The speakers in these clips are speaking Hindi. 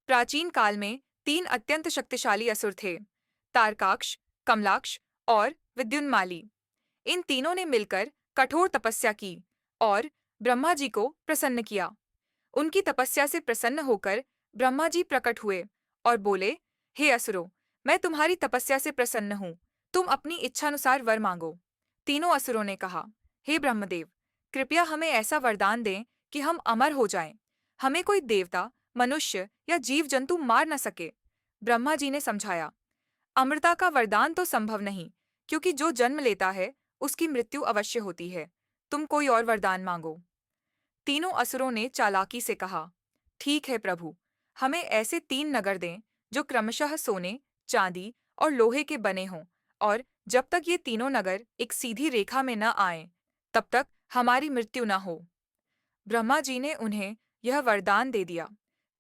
प्राचीन काल में तीन अत्यंत शक्तिशाली असुर थे, तारकाक्ष, कमलाक्ष और विद्युन्माली। इन तीनों ने मिलकर कठोर तपस्या की और ब्रह्मा जी को प्रसन्न किया। उनकी तपस्या से प्रसन्न होकर ब्रह्मा जी प्रकट हुए और बोले, हे असुरों, मैं तुम्हारी तपस्या से प्रसन्न हूँ। तुम अपनी इच्छानुसार वर मांगो। तीनों असुरों ने कहा, हे ब्रह्मदेव, कृपया हमें ऐसा वरदान दें कि हम अमर हो जाएं। हमें कोई देवता, मनुष्य या जीव जंतु मार न सके। ब्रह्मा जी ने समझाया, अमरता का वरदान तो संभव नहीं, क्योंकि जो जन्म लेता है उसकी मृत्यु अवश्य होती है। तुम कोई और वरदान मांगो। तीनों असुरों ने चालाकी से कहा, ठीक है प्रभु, हमें ऐसे तीन नगर दें जो क्रमशः सोने, चांदी और लोहे के बने हों, और जब तक ये तीनों नगर एक सीधी रेखा में न आएं, तब तक हमारी मृत्यु न हो। ब्रह्मा जी ने उन्हें यह वरदान दे दिया।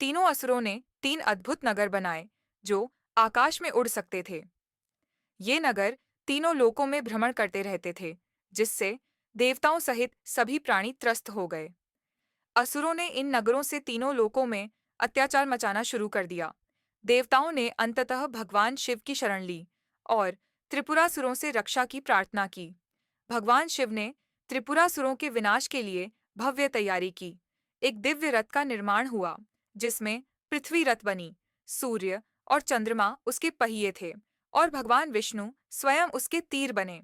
तीनों असुरों ने तीन अद्भुत नगर बनाए जो आकाश में उड़ सकते थे। ये नगर तीनों लोकों में भ्रमण करते रहते थे, जिससे देवताओं सहित सभी प्राणी त्रस्त हो गए। असुरों ने इन नगरों से तीनों लोकों में अत्याचार मचाना शुरू कर दिया। देवताओं ने अंततः भगवान शिव की शरण ली और त्रिपुरासुरों से रक्षा की प्रार्थना की। भगवान शिव ने त्रिपुरासुरों के विनाश के लिए भव्य तैयारी की। एक दिव्य रथ का निर्माण हुआ, जिसमें पृथ्वी रथ बनी, सूर्य और चंद्रमा उसके पहिए थे, और भगवान विष्णु स्वयं उसके तीर बने।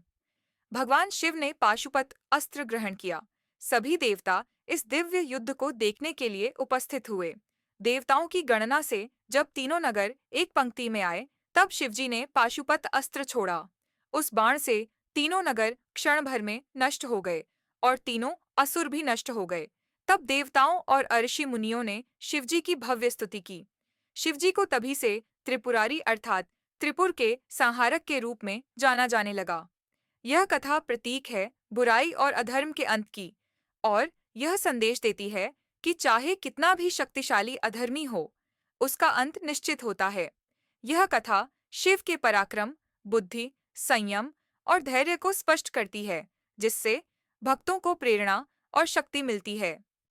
भगवान शिव ने पाशुपत अस्त्र ग्रहण किया। सभी देवता इस दिव्य युद्ध को देखने के लिए उपस्थित हुए। देवताओं की गणना से जब तीनों नगर एक पंक्ति में आए, तब शिवजी ने पाशुपत अस्त्र छोड़ा। उस बाण से तीनों नगर क्षण भर में नष्ट हो गए और तीनों असुर भी नष्ट हो गए। तब देवताओं और ऋषि मुनियों ने शिवजी की भव्य स्तुति की। शिवजी को तभी से त्रिपुरारी अर्थात त्रिपुर के संहारक के रूप में जाना जाने लगा। यह कथा प्रतीक है बुराई और अधर्म के अंत की, और यह संदेश देती है कि चाहे कितना भी शक्तिशाली अधर्मी हो, उसका अंत निश्चित होता है। यह कथा शिव के पराक्रम, बुद्धि, संयम और धैर्य को स्पष्ट करती है, जिससे भक्तों को प्रेरणा और शक्ति मिलती है।